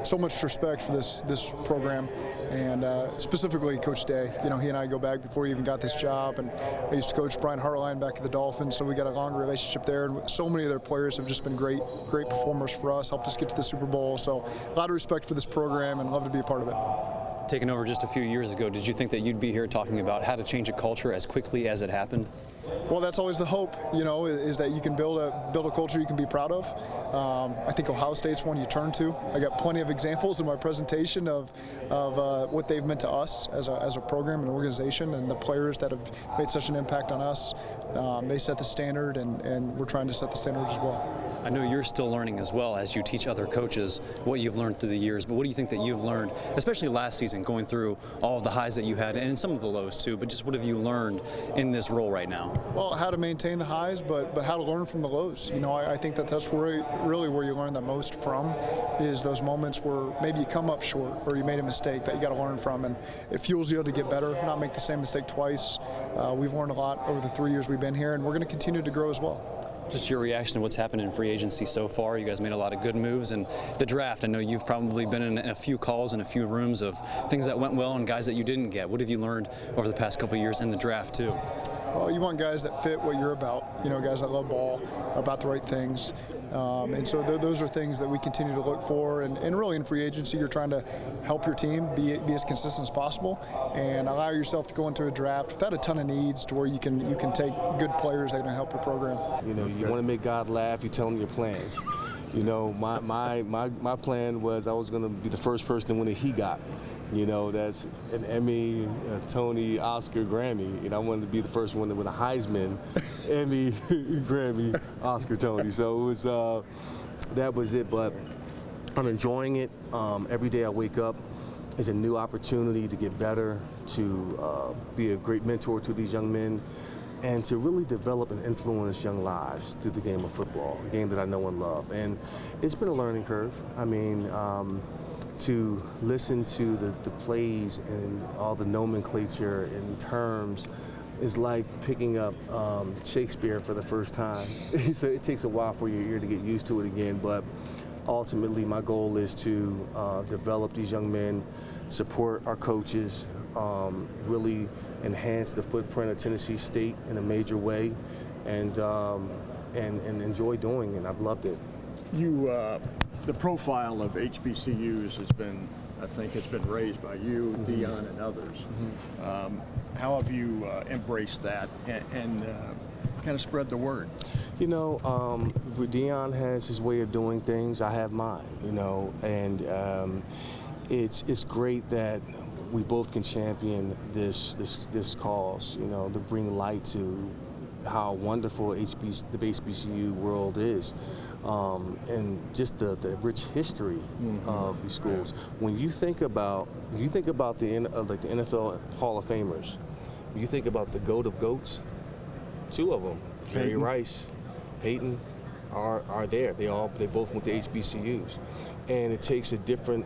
so much respect for this program, and specifically Coach Day. You know, he and I go back before he even got this job, and I used to coach Brian Hartline back at the Dolphins, so we got a long relationship there. And so many of their players have just been great performers for us, helped us get to the Super Bowl. So a lot of respect for this program, and love to be a part of it. Taking over just a few years ago, did you think that you'd be here talking about how to change a culture as quickly as it happened? Well, that's always the hope, you know, is that you can build a culture you can be proud of. I think Ohio State's one you turn to. I got plenty of examples in my presentation of what they've meant to us as a program and organization, and the players that have made such an impact on us. They set the standard, and we're trying to set the standard as well. I know you're still learning as well as you teach other coaches what you've learned through the years, but what do you think that you've learned, especially last season, going through all of the highs that you had and some of the lows too, but just what have you learned in this role right now? Well, how to maintain the highs, but how to learn from the lows. You know, I think that's really where you learn the most from, is those moments where maybe you come up short or you made a mistake that you got to learn from, and it fuels you to get better, not make the same mistake twice. We've learned a lot over the 3 years we've been here, and we're going to continue to grow as well. Just your reaction to what's happened in free agency so far. You guys made a lot of good moves, and the draft, I know you've probably been in a few calls and a few rooms of things that went well and guys that you didn't get. What have you learned over the past couple of years in the draft too? Well, you want guys that fit what you're about, you know, guys that love ball, about the right things. And so those are things that we continue to look for. And really in free agency, you're trying to help your team be as consistent as possible and allow yourself to go into a draft without a ton of needs, to where you can take good players that are going to help your program. You know, you want to make God laugh, you tell him your plans. You know, my plan was I was going to be the first person to win a He Got. You know, that's an Emmy, a Tony, Oscar, Grammy. And I wanted to be the first one to win a Heisman, Emmy, Grammy, Oscar, Tony. So it was, that was it. But I'm enjoying it. Every day I wake up is a new opportunity to get better, to be a great mentor to these young men, and to really develop and influence young lives through the game of football, a game that I know and love. And it's been a learning curve. I mean, to listen to the plays and all the nomenclature and terms is like picking up Shakespeare for the first time. So it takes a while for your ear to get used to it again, but ultimately my goal is to develop these young men, support our coaches, really enhance the footprint of Tennessee State in a major way, and enjoy doing it. I've loved it. The profile of HBCUs has been, I think, raised by you, Deion, and others. How have you embraced that and kind of spread the word? You know, Deion has his way of doing things. I have mine. You know, and it's great that we both can champion this cause. You know, to bring light to how wonderful the HBCU world is. And just the rich history of these schools. When you think about the NFL Hall of Famers, you think about the GOAT of GOATs. Two of them, Jerry Rice, Peyton, are there. They both went to HBCUs, and it takes a different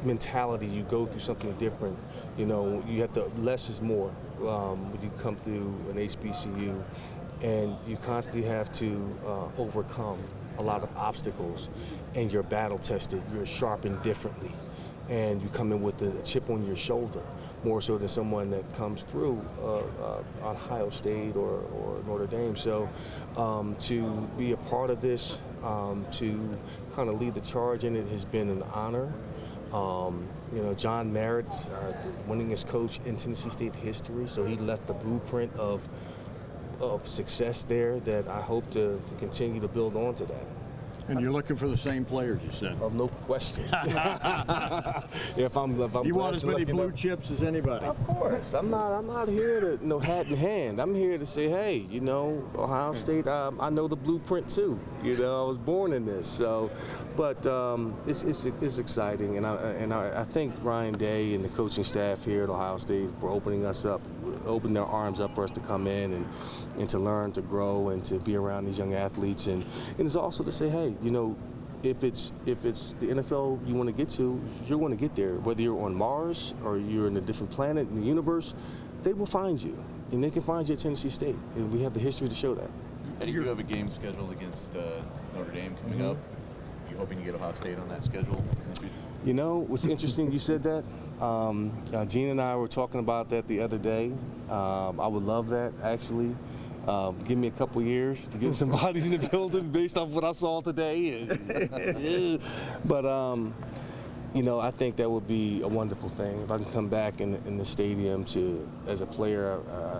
mentality. You go through something different. You know, you have to less is more when you come through an HBCU, and you constantly have to overcome a lot of obstacles, and you're battle tested, you're sharpened differently, and you come in with a chip on your shoulder, more so than someone that comes through Ohio State or Notre Dame. So to be a part of this, to kind of lead the charge in it has been an honor. You know, John Merritt, the winningest coach in Tennessee State history, so he left the blueprint of success there that I hope to continue to build on to that. And you're looking for the same players, you said. Oh, no question. if I'm you want as many blue chips as anybody. Of course. I'm not here to hat in hand. I'm here to say, hey, you know, Ohio State, I know the blueprint too. You know, I was born in this. So, but it's exciting, and I thank Ryan Day and the coaching staff here at Ohio State for opening their arms up for us to come in and to learn, to grow, and to be around these young athletes. And it's also to say, hey, you know, if it's the NFL you want to get to, you're going to get there. Whether you're on Mars or you're in a different planet in the universe, they will find you, and they can find you at Tennessee State, and we have the history to show that. And you have a game scheduled against Notre Dame coming up. You hoping to get Ohio State on that schedule in the future? You know, what's interesting, you said that. Gene and I were talking about that the other day. I would love that, actually. Give me a couple years to get some bodies in the building based off what I saw today. But, you know, I think that would be a wonderful thing. If I can come back in the stadium as a player,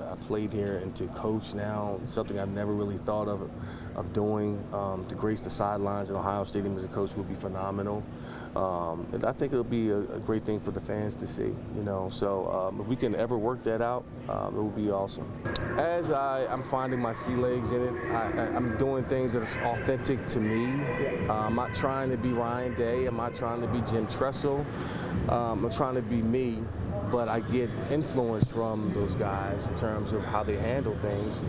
I played here, and to coach now, something I've never really thought of doing. To grace the sidelines at Ohio Stadium as a coach would be phenomenal. And I think it'll be a great thing for the fans to see, you know. So if we can ever work that out, it would be awesome. As I'm finding my sea legs in it, I'm doing things that are authentic to me. I'm not trying to be Ryan Day. I'm not trying to be Jim Tressel. I'm trying to be me, but I get influence from those guys in terms of how they handle things.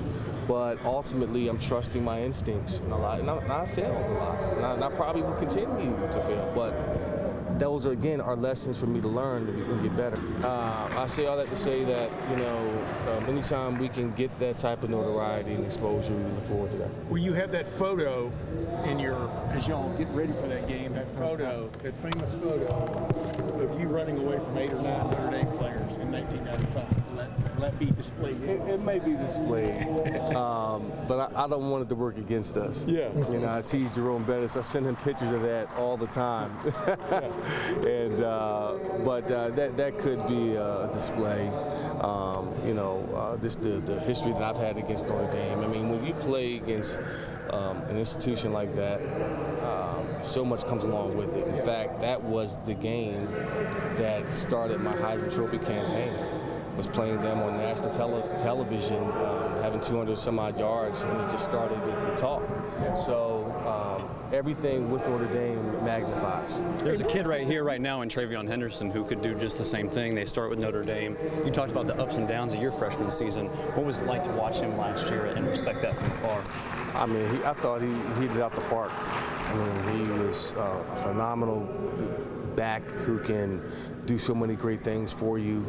But ultimately, I'm trusting my instincts a lot, and I failed a lot, and I probably will continue to fail. But those, again, are lessons for me to learn that we can get better. I say all that to say that, you know, anytime we can get that type of notoriety and exposure, we look forward to that. Well, you have that photo in your, as y'all get ready for that game, that photo, that famous photo of you running away from 8 or 9 Notre Dame players in 1995. Will that be displayed? It may be displayed, but I don't want it to work against us. Yeah. You know, I tease Jerome Bettis. I send him pictures of that all the time. And but that could be a display. You know, this the history that I've had against Notre Dame. I mean, when you play against an institution like that, so much comes along with it. In fact, that was the game that started my Heisman Trophy campaign. Was playing them on national television, having 200 some odd yards, and it just started the talk. So everything with Notre Dame magnifies. There's a kid right here, right now, in Travion Henderson, who could do just the same thing. They start with Notre Dame. You talked about the ups and downs of your freshman season. What was it like to watch him last year and respect that from afar? I mean, I thought he hit it out the park. I mean, he was a phenomenal back who can do so many great things for you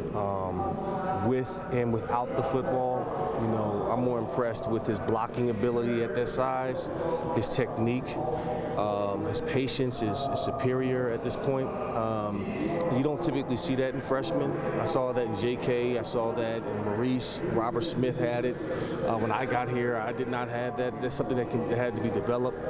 with and without the football. You know, I'm more impressed with his blocking ability at that size, his technique, his patience is superior at this point. You don't typically see that in freshmen. I saw that in JK, I saw that in Maurice. Robert Smith had it. When I got here, I did not have that. That's something that had to be developed.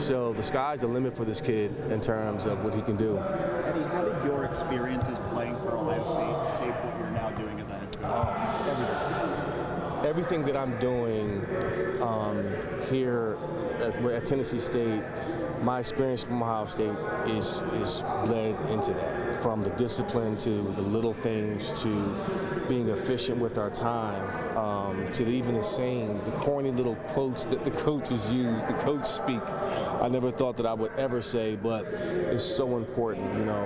So the sky's the limit for this kid in terms of what he can do. Eddie, how did your experiences playing for Ohio State shape what you're now doing as a head coach? Everything that I'm doing here at Tennessee State, my experience from Ohio State is led into that. From the discipline to the little things to being efficient with our time, to even the sayings, the corny little quotes that the coaches use, the coach speak. I never thought that I would ever say, but it's so important, you know.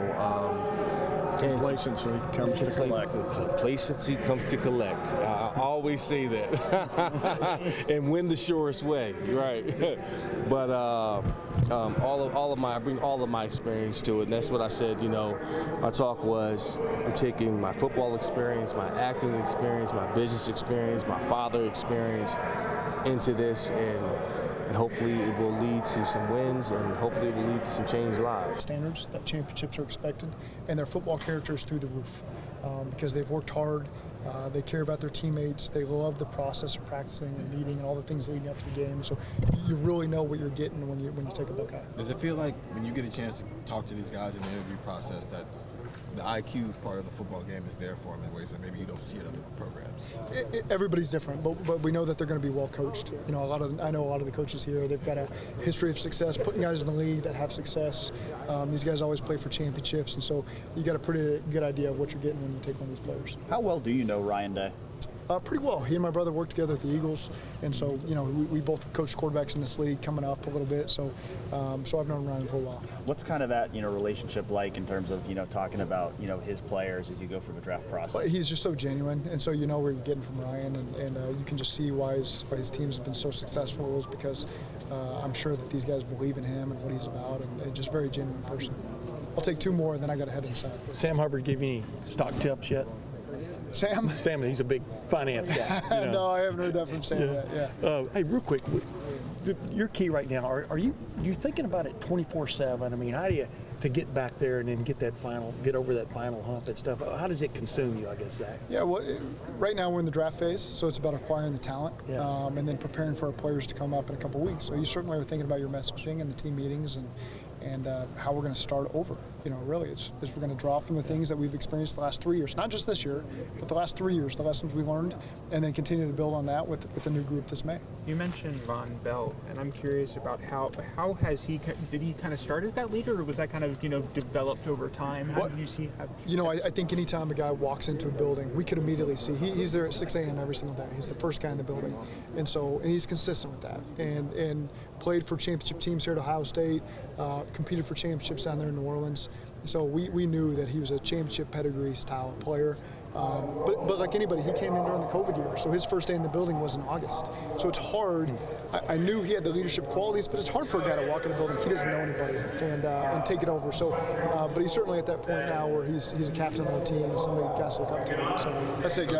Complacency comes to collect. Complacency comes to collect. I always say that. And win the surest way, right? But I bring all of my experience to it, and that's what I said. You know, my talk was I'm taking my football experience, my acting experience, my business experience, my father experience into this, and hopefully it will lead to some wins, and hopefully it will lead to some changed lives. Standards that championships are expected, and their football character is through the roof because they've worked hard, they care about their teammates, they love the process of practicing and meeting and all the things leading up to the game. So you really know what you're getting when you take a Buckeye. Does it feel like when you get a chance to talk to these guys in the interview process that the IQ part of the football game is there for them in ways that maybe you don't see at other programs? Everybody's different, but we know that they're going to be well coached. You know, I know a lot of the coaches here. They've got a history of success, putting guys in the league that have success. These guys always play for championships, and so you got a pretty good idea of what you're getting when you take on these players. How well do you know Ryan Day? Pretty well. He and my brother worked together at the Eagles, and so you know we both coached quarterbacks in this league coming up a little bit. So I've known Ryan for a while. What's kind of that relationship like in terms of talking about his players as you go through the draft process? Well, he's just so genuine, and so you know where you're getting from Ryan, and you can just see why his teams have been so successful is because I'm sure that these guys believe in him and what he's about, and just very genuine person. I'll take 2 more, and then I got to head inside. Sam Hubbard give you any stock tips yet? Sam, he's a big finance guy. No, I haven't heard that from Sam yet. Yeah. Hey, real quick, your key right now, are you thinking about it 24/7? I mean, how do to get back there and then get over that final hump and stuff. How does it consume you, I guess, Zach? Yeah, well, right now we're in the draft phase, so it's about acquiring the talent and then preparing for our players to come up in a couple weeks. So you certainly are thinking about your messaging and the team meetings and how we're going to start over. Really, it's we're going to draw from the things that we've experienced the last 3 years, not just this year, but the last 3 years, the lessons we learned, and then continue to build on that with the new group this May. You mentioned Von Bell, and I'm curious about how did he kind of start as that leader, or was that kind of developed over time? How did you see? I think anytime a guy walks into a building, we could immediately see he's there at 6 a.m. every single day. He's the first guy in the building, and he's consistent with that, and played for championship teams here at Ohio State, competed for championships down there in New Orleans. So we knew that he was a championship pedigree style player. But like anybody, he came in during the COVID year, so his first day in the building was in August. So it's hard. I knew he had the leadership qualities, but it's hard for a guy to walk in a building he doesn't know anybody and take it over. So, but he's certainly at that point now where he's a captain of the team and somebody you guys look up to. So that's it, guys.